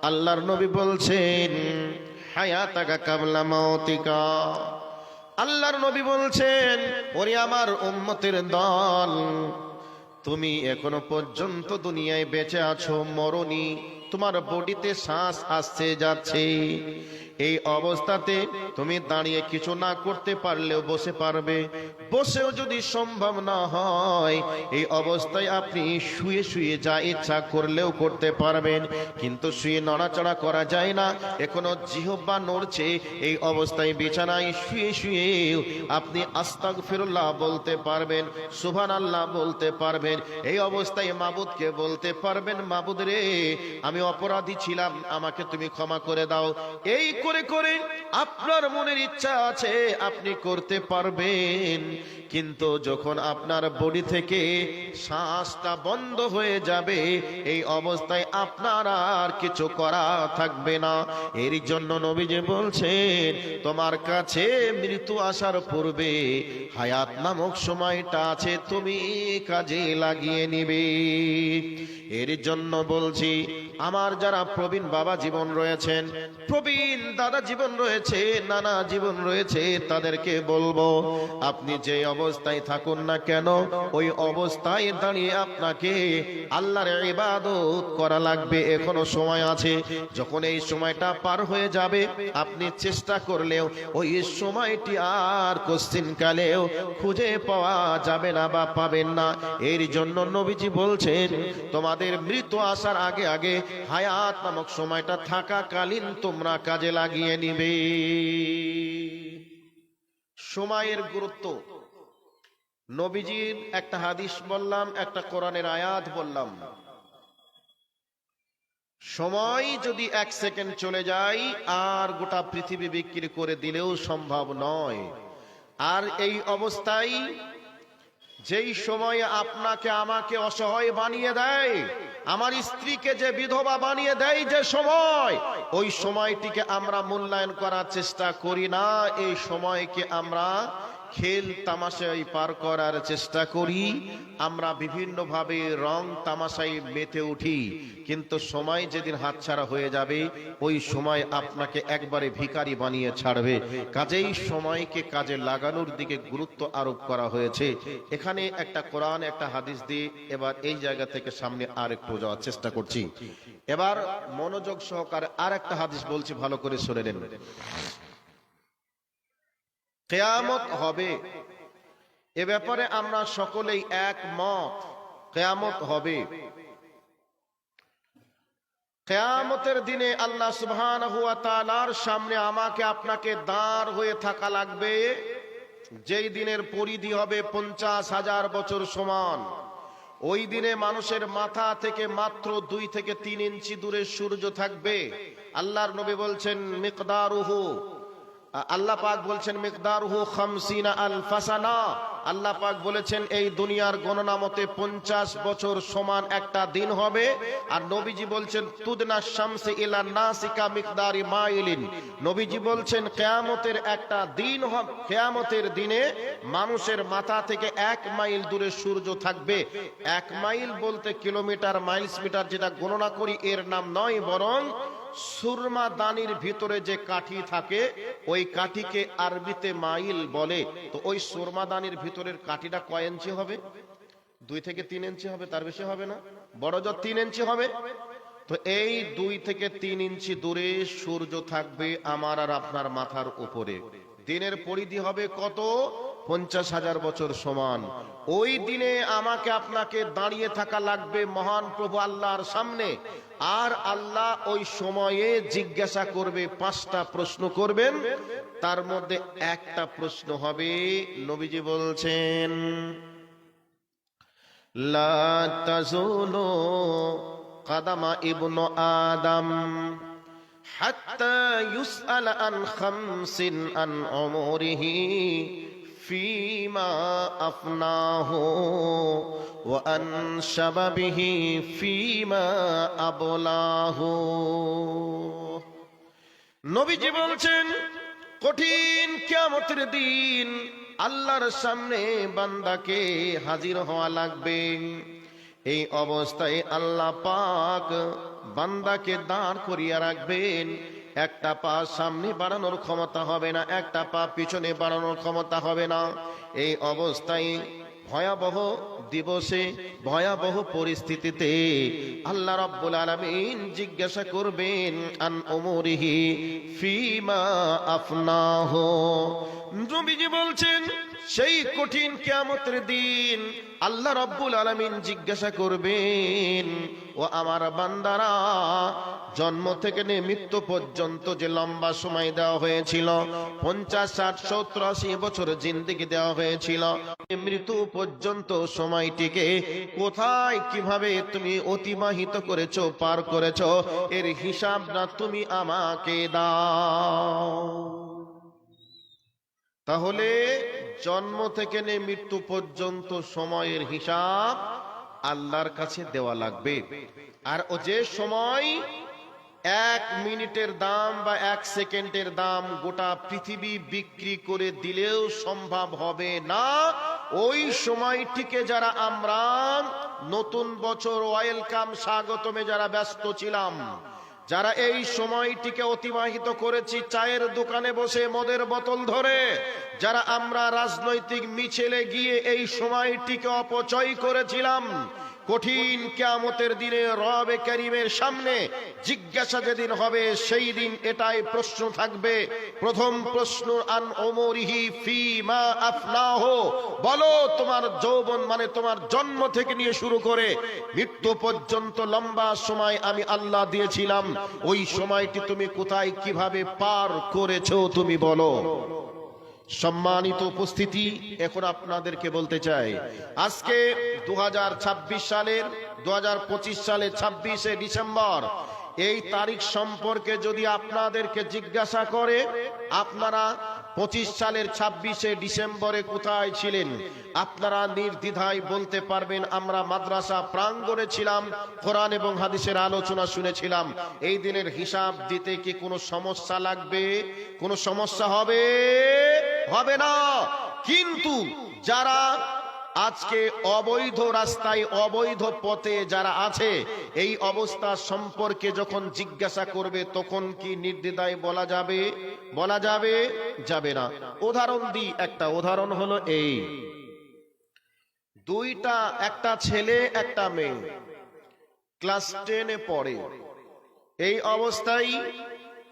আল্লাহর নবী বলছেন হায়াতাকা কাবলা মাউতিকা। আল্লাহর নবী বলছেন, ওরে আমার উম্মতের দল, তুমি এখনো পর্যন্ত দুনিয়ায় বেঁচে আছো, মরনি, তোমার বডিতে শ্বাস আসছে যাচ্ছে। এই অবস্থাতে তুমি দাঁড়িয়ে কিছু না করতে পারলেও বসে পারবে, বসেও যদি সম্ভব না হয় এই অবস্থায় আপনি শুয়ে শুয়ে যা ইচ্ছা করলেও করতে পারবেন, কিন্তু শুয়ে নড়াচড়া করা যায় না। এখনো জিহ্বা নড়ছে, এই অবস্থায় বিছানায় শুয়ে শুয়ে আপনি আস্তাগফিরুল্লাহ বলতে পারবেন, সুবহানাল্লাহ বলতে পারবেন। এই অবস্থায় মাবুদকে বলতে পারবেন, মাবুদ রে, আমি অপরাধী ছিলাম, আমাকে তুমি ক্ষমা করে দাও। এই করে করে আপনার মনের ইচ্ছা আছে আপনি করতে পারবেন, কিন্তু যখন আপনার বডি থেকে শ্বাসটা বন্ধ হয়ে যাবে এই অবস্থায় আপনার আর কিছু করা থাকবে না। এর জন্য নবীজি বলছেন, তোমার কাছে মৃত্যু আসার পূর্বে হায়াত নামক সময়টা আছে, তুমি কাজে লাগিয়ে নিবে। এর জন্য বলছি, আমার যারা প্রবীণ বাবা জীবন রয়েছেন, প্রবীণ দাদা জীবন রয়েছে, নানা জীবন রয়েছে, তাদেরকে বলবো, আপনি যে অবস্থায় থাকুন না কেন ওই অবস্থায় দাঁড়িয়ে আপনাকে আল্লাহর ইবাদত করা লাগবে। এখনো সময় আছে, যখন এই সময়টা পার হয়ে যাবে আপনি চেষ্টা করলেও ওই সময়টি আর কোশ্চিনকালেও খুঁজে পাওয়া যাবে না বা পাবেন না। এর জন্য নবীজি বলছেন, তোমাদের মৃত্যু আসার আগে আগে হায়াত নামক সময়টা থাকাকালীন তোমরা কাজে লাগিয়ে নিবে। সময়ের গুরুত্ব, নবীজির একটা হাদিস বললাম, একটা কোরআনের আয়াত বললাম। সময় যদি এক সেকেন্ড চলে যায় আর গোটা পৃথিবী বিক্রি করে দিলেও সম্ভব নয়। আর এই অবস্থায় যেই সময়ে আপনাকে আমাকে অসহায় বানিয়ে দেয়, আমার স্ত্রীকে যে বিধবা বানিয়ে দেয় যে সময়, ওই সময়টিকে আমরা মূল্যায়ন করার চেষ্টা করি না। এই সময়কে আমরা খেল তামাশায় পার করার চেষ্টা করি, আমরা বিভিন্ন ভাবে রং তামাশায় মেতে উঠি, কিন্তু সময় যেদিন হাতছাড়া হয়ে যাবে ওই সময় আপনাকে একবারে ভিখারি বানিয়ে ছাড়বে। কাজেই সময়কে কাজে লাগানোর দিকে গুরুত্ব আরোপ করা হয়েছে। এখানে একটা কোরআন একটা হাদিস দিয়ে এবার এই জায়গা থেকে সামনে আর একটু যাওয়ার চেষ্টা করছি। এবার মনোযোগ সহকারে আর একটা হাদিস বলছি, ভালো করে শুনে নেন। কিয়ামত হবে, এ ব্যাপারে আমরা সকলেই একমত, কিয়ামত হবে। কিয়ামতের দিনে আল্লাহ সুবহানাহু ওয়া তাআলার সামনে আমাকে আপনাকে দাঁড় হয়ে থাকা লাগবে, যেই দিনের পরিধি হবে 50,000 বছর সমান। ওই দিনে মানুষের মাথা থেকে মাত্র 2 থেকে 3 ইঞ্চি দূরে সূর্য থাকবে। আল্লাহর নবী বলছেন মিকদারুহু, আল্লাহ পাক বলছেন মিকদারুহু 50 আলফা সানা। আল্লাহ পাক বলেছেন এই দুনিয়ার গণনা মতে 50 বছর সমান একটা দিন হবে। আর নবীজি বলছেন তুদনা শামসি ইলা নাসিকা মিকদারি মাইলিন। নবীজি বলছেন কিয়ামতের একটা দিন হবে, কিয়ামতের দিনে মানুষের মাথা থেকে 1 মাইল দূরে সূর্য থাকবে। 1 মাইল বলতে কিলোমিটার, মাইলস, মিটার যেটা গণনা করি এর নাম নয়, বরং সুরমা দানির ভিতরে যে কাঠি থাকে ওই কাঠিকে আরবিতে মাইল বলে। তো ওই সুরমা দানির ভিতরের কাঠিটা কয় ইঞ্চি হবে? 2 থেকে 3 ইঞ্চি হবে, তার বেশি হবে না, বড় জোর 3 ইঞ্চি হবে। তো এই 2 থেকে 3 ইঞ্চি দূরে সূর্য থাকবে আমার আর আপনার মাথার উপরে। দিনের পরিধি হবে কত? 50,000 বছর সমান। ওই দিনে আমাকে আপনাকে দাঁড়িয়ে থাকা লাগবে মহান প্রভু আল্লাহর সামনে। আর আল্লাহ ওই সময়ে জিজ্ঞাসা করবে, 5টা প্রশ্ন করবেন, তার মধ্যে একটা প্রশ্ন হবে, নবীজি বলছেন লা তাজুলু কাদামা ইবনু আদম হাত্তা ইউসআল আন খামসিন আন উমরিহি ফিমা আফনাহু ওয়া আন শাবাবিহি ফিমা আবলাহু। নবীজি বলছেন কঠিন কিয়ামতের দিন আল্লাহর সামনে বান্দাকে হাজির হওয়া লাগবে। এই অবস্থায় আল্লাহ পাক বান্দাকে দাঁড় করিয়ে রাখবেন, একটা পা সামনে বাড়ানোর ক্ষমতা হবে না, একটা পা পিছনে বাড়ানোর ক্ষমতা হবে না। এই অবস্থায় ভয়াবহ দিবসে, ভয়াবহ পরিস্থিতিতে আল্লাহ রাব্বুল আলামিন জিজ্ঞাসা করবেন আন উমুরিহি ফিমা আফনাহু। নবীজি বলছেন সেই কঠিন কিয়ামতের দিন আল্লাহ রাব্বুল আলামিন জিজ্ঞাসা করবেন, ও আমার বান্দারা, জন্ম থেকে নিয়ে মৃত্যু পর্যন্ত যে লম্বা সময় দেওয়া হয়েছিল, 50, 60, 70, 80 বছর জিন্দেগি দেওয়া হয়েছিল, মৃত্যু পর্যন্ত সময়টিকে কোথায় কিভাবে তুমি অতিবাহিত করেছো, পার করেছো, এর হিসাব না তুমি আমাকে দাও। তাহলে জন্ম থেকে নিয়ে মৃত্যু পর্যন্ত সময়ের হিসাব আল্লাহর কাছে দেওয়া লাগবে। আর ও যে সময় 1 মিনিটের দাম বা 1 সেকেন্ডের দাম গোটা পৃথিবী বিক্রি করে দিলেও সম্ভব হবে না, ওই সময়টিকে যারা আমরা নতুন বছর ওয়েলকাম স্বাগতমে যারা ব্যস্ত ছিলাম, যারা এই সময়টিকে অতিবাহিত করেছি চায়ের দোকানে বসে মদের বোতল ধরে, যারা আমরা রাজনৈতিক মিছিলে গিয়ে এই সময়টিকে অপচয় করেছিলাম, কঠিন কিয়ামতের দিনে রবে কারীমের সামনে জিজ্ঞাসা যেদিন হবে, সেই দিন এটাই প্রশ্ন থাকবে। প্রথম প্রশ্ন আন উমরিহি ফিমা আফনাহু, বলো তোমার যৌবন মানে তোমার জন্ম থেকে নিয়ে শুরু করে মৃত্যু পর্যন্ত লম্বা সময় আমি আল্লাহ দিয়েছিলাম, ওই সময়টি তুমি কোথায় কিভাবে পার করেছো তুমি বলো। সম্মানিত উপস্থিতি, এখন আপনাদেরকে বলতে চাই, আজকে 2026 সালের 2025 সালের 26শে ডিসেম্বর, এই তারিখ সম্পর্কে যদি আপনাদেরকে জিজ্ঞাসা করে আপনারা 25 সালের 26শে ডিসেম্বরে কোথায় ছিলেন, আপনারা নির্দ্বিধায় বলতে পারবেন আমরা মাদ্রাসা প্রাঙ্গণে ছিলাম, কোরআন এবং হাদিসের আলোচনা শুনেছিলাম। এই দিনের হিসাব দিতে কি কোনো সমস্যা লাগবে? কোনো সমস্যা হবে? হবে না। কিন্তু যারা আজকে অবৈধ রাস্তায় অবৈধ পথে যারা আছে, এই অবস্থা সম্পর্কে যখন জিজ্ঞাসা করবে তখন কি নির্দ্বিধায় বলা যাবে? বলা যাবে? যাবে না। উদাহরণ দিই, একটা উদাহরণ হলো এই, একটা ছেলে একটা মেয়ে ক্লাস 10-এ পড়ে। এই অবস্থায়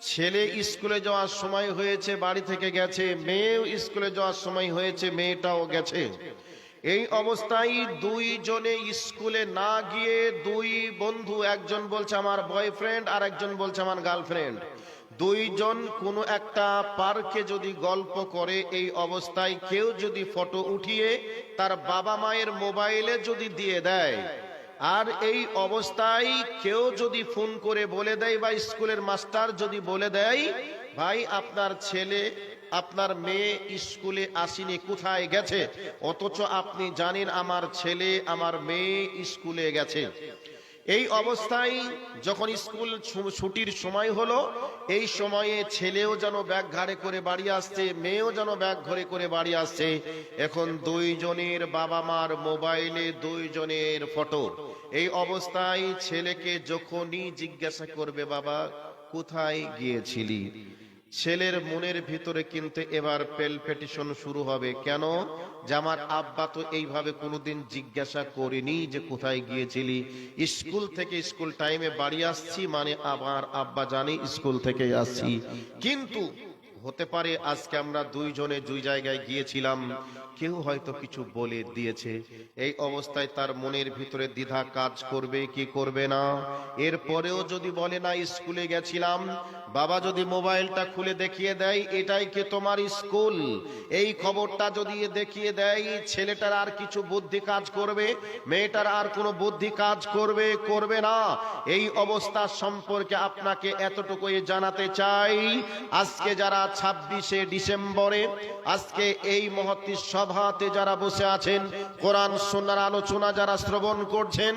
ছেলে স্কুলে যাওয়ার সময় হয়েছে, বাড়ি থেকে গেছে, মেয়েও স্কুলে যাওয়ার সময় হয়েছে, মেয়েটাও গেছে। এই অবস্থায় দুইজনে স্কুলে না গিয়ে দুই বন্ধু, একজন বলছে আমার বয়ফ্রেন্ড আর একজন বলছে আমার গার্লফ্রেন্ড, দুইজন কোনো একটা পার্কে যদি গল্প করে, এই অবস্থায় কেউ যদি ফটো উঠিয়ে তার বাবা মায়ের মোবাইলে যদি দিয়ে দেয়, আর এই অবস্থায় কেউ যদি ফোন করে বলে দেয় বা স্কুলের মাস্টার যদি বলে দেয়, ভাই আপনার ছেলে আপনার মেয়ে স্কুলে আসেনি, কোথায় গেছে, অথচ আপনি জানেন আমার ছেলে আমার মেয়ে স্কুলে গেছে। এই অবস্থায় যখন স্কুল ছুটির সময় হলো, এই সময়ে ছেলেও যেন ব্যাগ ঘাড়ে করে বাড়ি আসছে, মেয়েও যেন ব্যাগ ঘরে করে বাড়ি আসছে। এখন দুইজনের বাবা মার মোবাইলে দুইজনের ফটো। এই অবস্থায় ছেলেকে যখনই জিজ্ঞাসা করবে বাবা কোথায় গিয়েছিলি, ছেলের মনের ভিতরে কিন্তু এবার পেলপেটিশন শুরু হবে। কেন? যে আমার আব্বা তো এইভাবে কোনোদিন জিজ্ঞাসা করেনি যে কোথায় গিয়েছিলি, স্কুল থেকে স্কুল টাইমে বাড়ি আসছি মানে আমার আব্বা জানে স্কুল থেকে আসছি। কিন্তু হতে পারে আজকে আমরা দুইজনে দুই জায়গায় গিয়েছিলাম, কেউ হয়তো কিছু বলে দিয়েছে। এই অবস্থায় তার মনের ভিতরে দ্বিধা কাজ করবে কি করবে না? এরপরেও যদি বলে না স্কুলে গেছিলাম, বাবা যদি মোবাইলটা খুলে দেখিয়ে দেয় এটাই কি তোমার স্কুল, এই খবরটা যদি দেখিয়ে দেয়, ছেলেটার আর কিছু বুদ্ধি কাজ করবে? মেয়েটার আর কোনো বুদ্ধি কাজ করবে? করবে না। এই অবস্থা সম্পর্কে আপনাকে এতটুকুই জানাতে চাই, আজকে যারা 26শে ডিসেম্বরে আজকে এই মহতী সভাতে যারা বসে আছেন, কোরআন সুন্নাহর আলোচনা যারা শ্রবণ করছেন,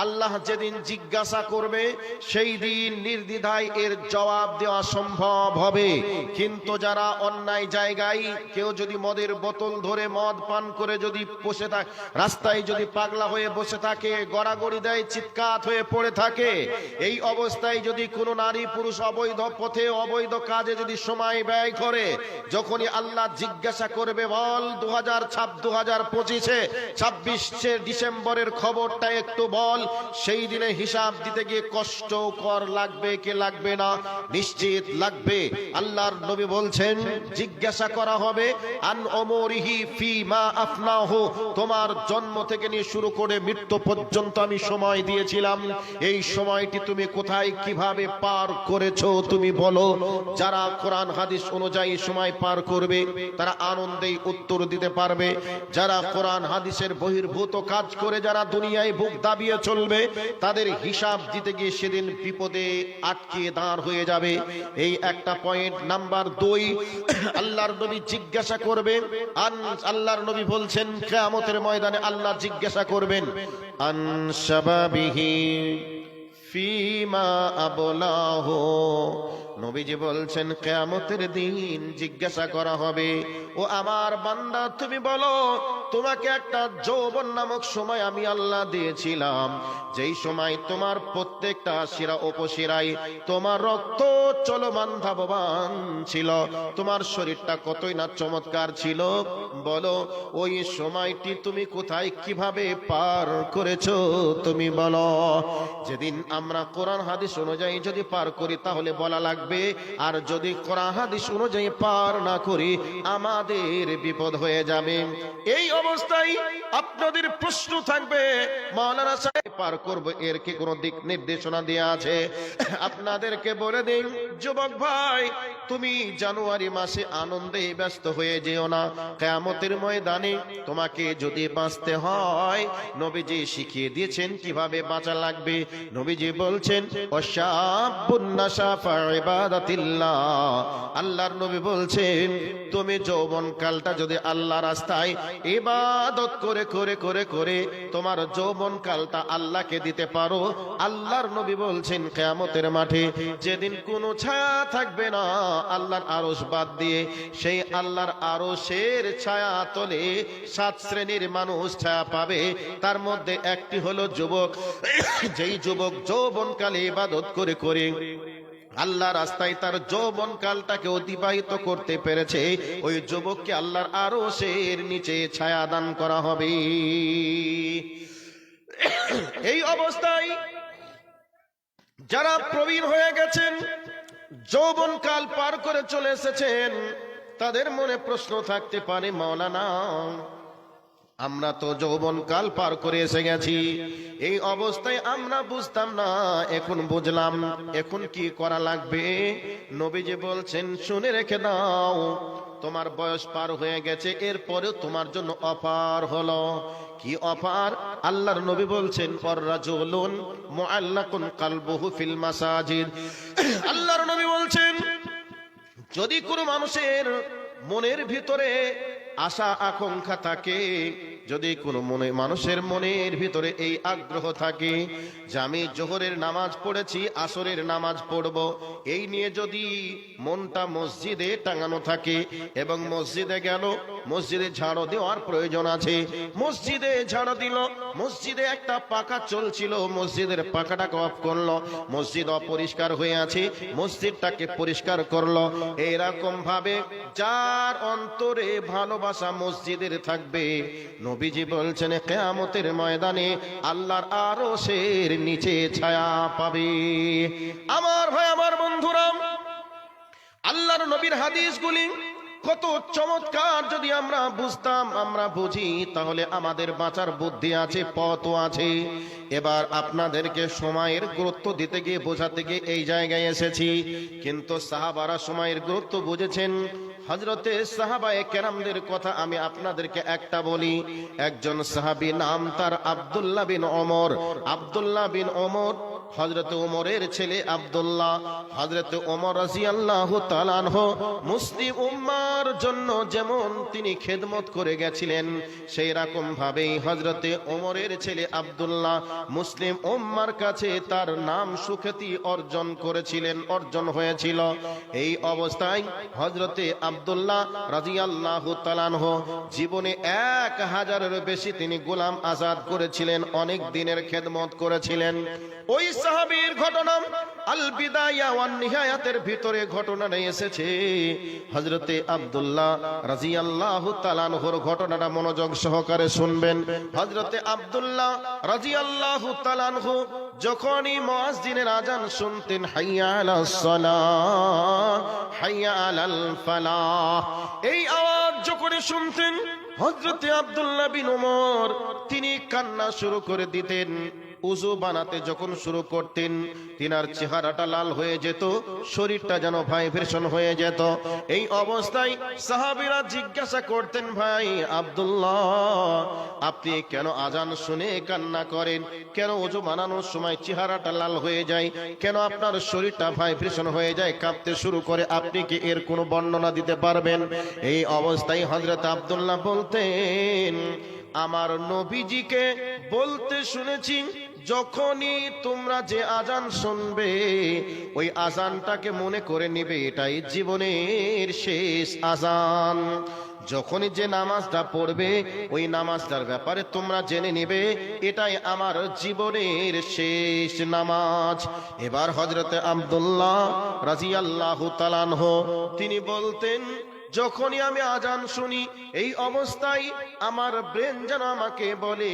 আল্লাহ যেদিন জিজ্ঞাসা করবে সেই দিন নির্দ্বিধায় এর জবাব দেওয়া সম্ভব হবে। কিন্তু যারা অন্যায় জায়গায়, কেউ যদি মদের বোতল ধরে মদ পান করে যদি বসে থাকে, রাস্তায় যদি পাগলা হয়ে বসে থাকে, গড়াগড়ি দেয়, চিৎকার হয়ে পড়ে থাকে, এই অবস্থায় যদি কোনো নারী পুরুষ অবৈধ পথে অবৈধ কাজে যদি সময় ব্যয় করে, যখনই আল্লাহ জিজ্ঞাসা করবে বল 2025-এ 26শে ডিসেম্বরের খবরটা একটু বল, সেই দিনে হিসাব দিতে গিয়ে কষ্টকর লাগবে কি লাগবে না? নিশ্চিত লাগবে। আল্লাহর নবী বলছেন জিজ্ঞাসা করা হবে আন ওমরিহি ফিমা আফনাহু, তোমার জন্ম থেকে নিয়ে শুরু করে মৃত্যু পর্যন্ত আমি সময় দিয়েছিলাম, এই সময়টি তুমি কোথায় কিভাবে পার করেছো তুমি বলো। যারা কোরআন হাদিস অনুযায়ী সময় পার করবে তারা আনন্দেই উত্তর দিতে পারবে। যারা কোরআন হাদিসের বহির্ভূত কাজ করে যারা দুনিয়ায় বুক দাবিয়ে চলবে, তাদের হিসাব দিতে গিয়ে সেদিন বিপদে আটকে দাঁড় হয়ে যাবে। এই একটা পয়েন্ট। নাম্বার 2, আল্লাহর নবী জিজ্ঞাসা করবে আল্লাহর নবী বলছেন কিয়ামতের ময়দানে আল্লাহ জিজ্ঞাসা করবেন আন শাবাবিহি ফিমা আবলাহু, নবীজি বলছেন কিয়ামতের দিন জিজ্ঞাসা করা হবে, ও আমার বান্দা তুমি বলো তোমাকে একটা যৌবন নামক সময় আমি আল্লাহ দিয়েছিলাম, যেই সময় তোমার প্রত্যেকটা শিরা উপশিরায় তোমার রক্ত চলমান ধাবমান ছিল, তোমার শরীরটা কতই না চমৎকার ছিল, বলো ওই সময়টি তুমি কোথায় কিভাবে পার করেছো তুমি বলো। যেদিন আমরা কোরআন হাদিস অনুযায়ী যদি পার করি তাহলে বলা লাগবে, আর যদি কোরআন হাদিস অনুযায়ী পার না করি আমাদের বিপদ হয়ে যাবে। এই অবস্থায় আপনাদের প্রশ্ন থাকবে মাওলানা সাহেব পার করব, এর কি কোনো দিক নির্দেশনা দেয়া আছে? আপনাদেরকে বলে দিন যুবক ভাই, তুমি জানুয়ারি মাসে আনন্দে ব্যস্ত হয়ে যেও না। কিয়ামতের ময়দানে তোমাকে যদি বাঁচতে হয় নবীজি শিখিয়ে দিয়েছেন কিভাবে বাঁচা লাগবে। নবীজি বলছেন ওয়াশাবুন নাশা ফা ইবাদাতিল্লাহ, আল্লাহর নবী বলছেন তুমি যৌবন কালটা যদি আল্লাহ রাস্তায় ইবাদত করে করে করে করে তোমার যৌবন কালটা আল্লাহকে দিতে পারো, আল্লাহর নবী বলছেন কিয়ামতের মাঠে যেদিন কোনো ছায়া থাকবে না আল্লাহর আরশ বাদ দিয়ে, সেই আল্লাহর আরশের ছায়া তলে 7 শ্রেণীর মানুষ ছায়া পাবে। তার মধ্যে একটি হলো যুবক, যেই যুবক যৌবনকালে ইবাদত করে করে আল্লাহ রাস্তায় তার যৌবন কালটাকে অতিবাহিত করতে পেরেছে, ওই যুবককে আল্লাহর আরশের নিচে ছায়া দান করা হবে। এই অবস্থায় যারা প্রবীণ হয়ে গেছেন, যৌবন কাল পার করে চলে এসেছেন, তাদের মনে প্রশ্ন থাকতে পারে মাওলানা আমরা তো যৌবন কাল পার করে এসে গেছি, এই অবস্থায় আমরা বুঝতাম না, এখন বুঝলাম, এখন কি করা লাগবে? নবীজি বলছেন শুনে রেখে দাও, তোমার বয়স পার হয়ে গেছে, এরপরেও তোমার জন্য অফার হলো। কি অফার? আল্লাহর নবী বলছেন ওয়াররাজুলুন মুআল্লাকুন কলবুহু ফিল মাসাজিদ, আল্লাহর নবী বলছেন যদি কোনো মানুষের মনের ভিতরে আশা আকাঙ্ক্ষা থাকে, যদি কোনো মানুষের মনের ভিতরে এই আগ্রহ থাকে যে আমি জোহরের নামাজ পড়েছি আসরের নামাজ পড়ব, এই নিয়ে যদি মনটা মসজিদে টাঙানো থাকে এবং মসজিদে গেল, মসজিদে ঝাড়ু দেওয়ার প্রয়োজন আছে, মসজিদে ঝাড়ু দিল, মসজিদে একটা পাখা চলছিল, মসজিদের পাখাটাকে অফ করলো, মসজিদ অপরিষ্কার হয়ে আছে, মসজিদটাকে পরিষ্কার করলো। এরকম ভাবে যার অন্তরে ভালোবাসা মসজিদের থাকবে, নবীজি বলছেন কিয়ামতের ময়দানে আল্লাহর আরশের নিচে ছায়া পাবে। আমার ভাই আমার বন্ধুরা, আল্লাহর নবীর হাদিসগুলি কত চমৎকার যদি আমরা বুঝতাম, আমরা বুঝি, তাহলে আমাদের বাঁচার বুদ্ধি আছে, পথও আছে। এবার আপনাদেরকে সময়ের গুরুত্ব দিতে গিয়ে বোঝাতে গিয়ে এই জায়গায় এসেছি, কিন্তু সাহাবারা সময়ের গুরুত্ব বুঝেছেন। হযরতে সাহাবায়ে কেরামদের কথা আমি আপনাদেরকে একটা বলি। একজন সাহাবী নাম তার আব্দুল্লাহ বিন ওমর। আব্দুল্লাহ বিন ওমর হযরত ওমরের ছেলে আব্দুল্লাহ, হযরত ওমর রাদিয়াল্লাহু তাআলা আনহু মুসলিম উম্মার জন্য যেমন তিনি খেদমত করে গেছিলেন, সেই রকম ভাবেই হযরত ওমরের ছেলে আব্দুল্লাহ মুসলিম উম্মার কাছে তার নাম সুখ্যাতি অর্জন হয়েছিল। এই অবস্থায় হযরতে আব্দুল্লাহ রাদিয়াল্লাহু তাআলা আনহু জীবনে 1000-এর বেশি তিনি গোলাম আজাদ করেছিলেন, অনেক দিনের খেদমত করেছিলেন। ওই সাহাবীর ঘটনা আল বিদায়া ওয়ান নিহায়াতের ভিতরে ঘটনাটা এসেছে। হযরতে আব্দুল্লাহ রাদিয়াল্লাহু তাআলা আনহুর ঘটনাটা মনোযোগ সহকারে শুনবেন। হযরতে আব্দুল্লাহ রাদিয়াল্লাহু তাআলা আনহু যখনই মুয়াজ্জিনের আযান শুনতেন, হাইয়া আলাস সালাহ হাইয়া আলাল ফালাহ, এই আওয়াজ যখনই শুনতেন হযরতে আব্দুল্লাহ বিন ওমর তিনি কান্না শুরু করে দিতেন। উযু বানাতে যখন শুরু করতেন তিনার চেহারাটা লাল হয়ে যেত, শরীরটা যেন ভাইব্রেশন হয়ে যেত। এই অবস্থায় সাহাবীরা জিজ্ঞাসা করতেন, ভাই আব্দুল্লাহ আপনি কেন আজান শুনে কান্না করেন? কেন উযু বানানোর সময় চেহারাটা লাল হয়ে যায়? কেন আপনার শরীরটা ভাইব্রেশন হয়ে যায়, কাঁপতে শুরু করে? আপনি কি এর কোনো বর্ণনা দিতে পারবেন? এই অবস্থায় হযরত আব্দুল্লাহ বলতেন, আমার নবীজিকে বলতে শুনেছি, যখনই তোমরা যে আজান শুনবে ওই আজানটাকে মনে করে নিবে এটাই জীবনের শেষ আজান। যখনই যে নামাজটা পড়বে ওই নামাজটার ব্যাপারে তোমরা জেনে নিবে এটাই আমার জীবনের শেষ নামাজ। এবার হযরতে আব্দুল্লাহ রাদিয়াল্লাহু তাআলা আনহু তিনি বলতেন, যখনই আমি আজান শুনি এই অবস্থায় আমার ব্রেন যেন আমাকে বলে,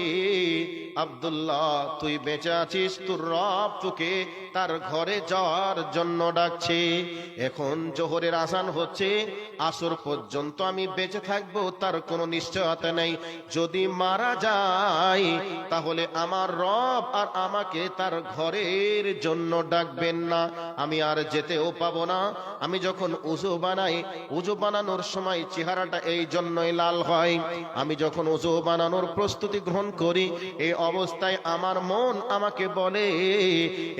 আব্দুল্লাহ তুই বেঁচে আছিস, তোর রব তোকে তার ঘরে যাওয়ার জন্য ডাকছে। এখন জোহরের আজান হচ্ছে, আসর পর্যন্ত আমি বেঁচে থাকবো তার কোনো নিশ্চয়তা নেই। যদি মারা যায় তাহলে আমার রব আর আমাকে তার ঘরের জন্য ডাকবেন না, আমি আর যেতেও পাবো না। আমি যখন উযু বানাই, উযু বানানোর সময় চেহারাটা এই জন্যই লাল হয়। আমি যখন উযু বানানোর প্রস্তুতি গ্রহণ করি এই অবস্থায় আমার মন আমাকে বলে,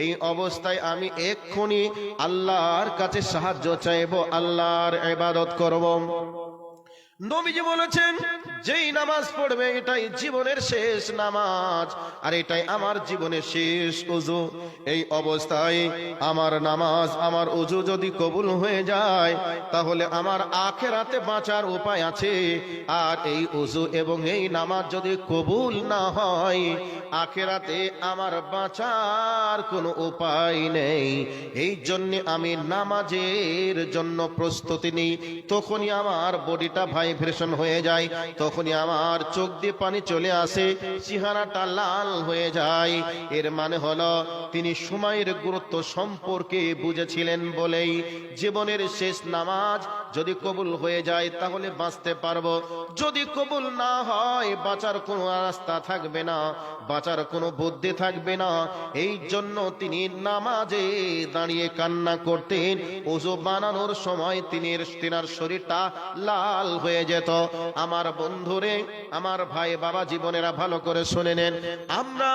এই অবস্থায় আমি এক্ষুনি আল্লাহর কাছে সাহায্য চাইবো, আল্লাহর ইবাদত করব। নবীজি বলেছেন, যেই নামাজ পড়বে এটাই জীবনের শেষ নামাজ, আর এটাই আমার জীবনের শেষ উযু। এই অবস্থায় আমার নামাজ আমার উযু যদি কবুল হয়ে যায় তাহলে আমার আখিরাতে বাঁচার উপায় আছে। আর এই উযু এবং এই নামাজ যদি কবুল না হয় আখিরাতে আমার বাঁচার কোনো উপায় নেই। এই জন্য আমি নামাজের জন্য প্রস্তুতি নিই। তখনই আমার বডিটা ভাইব্রেশন হয়ে যায়, তখনই আমার চোখ দিয়ে পানি চলে আসে, চেহারাটা লাল হয়ে যায়। এর মানে হলো তিনি সময়ের গুরুত্ব সম্পর্কে বুঝেছিলেন বলেই জীবনের শেষ নামাজ যদি কবুল হয়ে যায় তাহলে বাঁচতে পারবো, যদি কবুল না হয় বাঁচার কোনো রাস্তা থাকবে না, বাঁচার কোনো বুদ্ধি থাকবে না। এই জন্য তিনি নামাজে দাঁড়িয়ে কান্না করতেন। ওযু বানানোর সময় তিনার শরীরটা লাল হয়ে যেত। আমার বন্ধুরে, আমার ভাই বাবা জীবনেরা ভালো করে শুনে নেন, আমরা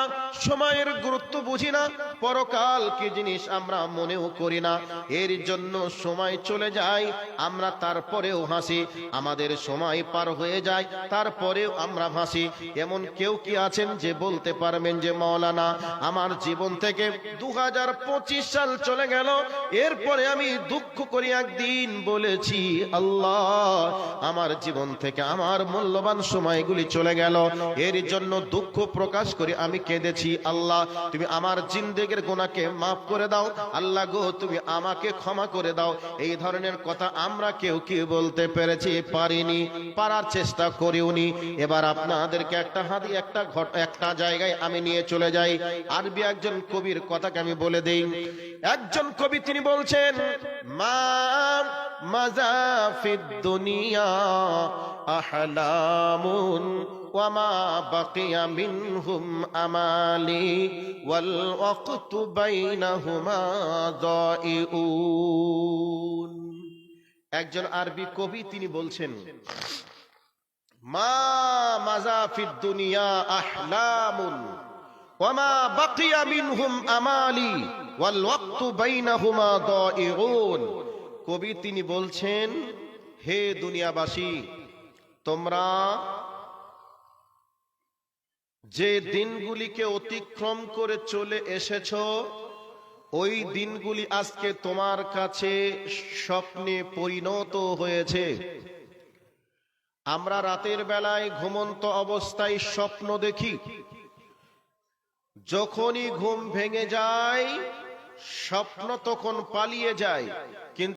সময়ের গুরুত্ব বুঝি না, পরকাল কি জিনিস আমরা মনেও করি না। এর জন্য সময় চলে যায় আমরা তারপরেও হাসি, আমাদের সময় পার হয়ে যায় তারপরেও আমরা হাসি। এমন কেউ কি আছেন যে বলতে পারবেন যে মাওলানা আমার জীবন থেকে 2025 সাল চলে গেল, এরপরে আমি দুঃখ করি একদিন বলেছি আল্লাহ আমার জীবন থেকে আমার মূল্যবান সময়গুলি চলে গেল, এর জন্য দুঃখ প্রকাশ করে আমি কেঁদেছি, আল্লাহ তুমি আমার জিন্দেগির গুনাহকে মাফ করে দাও, আল্লাহ গো তুমি আমাকে ক্ষমা করে দাও। এই ধরনের কথা আমরা কেউ কি বলতে পেরেছি? পারিনি, পারার চেষ্টা করিওনি। এবার আপনাদেরকে একটা হাদি একটা জায়গায় আমি নিয়ে চলে যাই। আরবি একজন কবির কথাকে আমি বলে দেই। একজন কবি তিনি বলছেন, মা মাজা ফিদ দুনিয়া আহলামুন ওয়া মা বাকিয়া মিনহুম আমালি ওয়াল ওয়াক্তু বাইনাহুমা দাইউন। একজন আরবি কবি তিনি বলছেন, মা মাজা ফিদ দুনিয়া আহলামুন ওয়ামা বাকিয়া মিনহুম আমালি ওয়াল ওয়াক্তু বাইনাহুমা দাইউন। কবি তিনি বলছেন, হে দুনিয়াবাসী, তোমরা যে দিনগুলিকে অতিক্রম করে চলে এসেছো, ওই দিনগুলি আজকে তোমার কাছে স্বপ্নে পরিণত হয়েছে। আমরা রাতের বেলায় ঘুমন্ত অবস্থায় স্বপ্ন দেখি, যখনই ঘুম ভেঙে যায় স্বপ্ন তখন পালিয়ে যায়। কিন্তু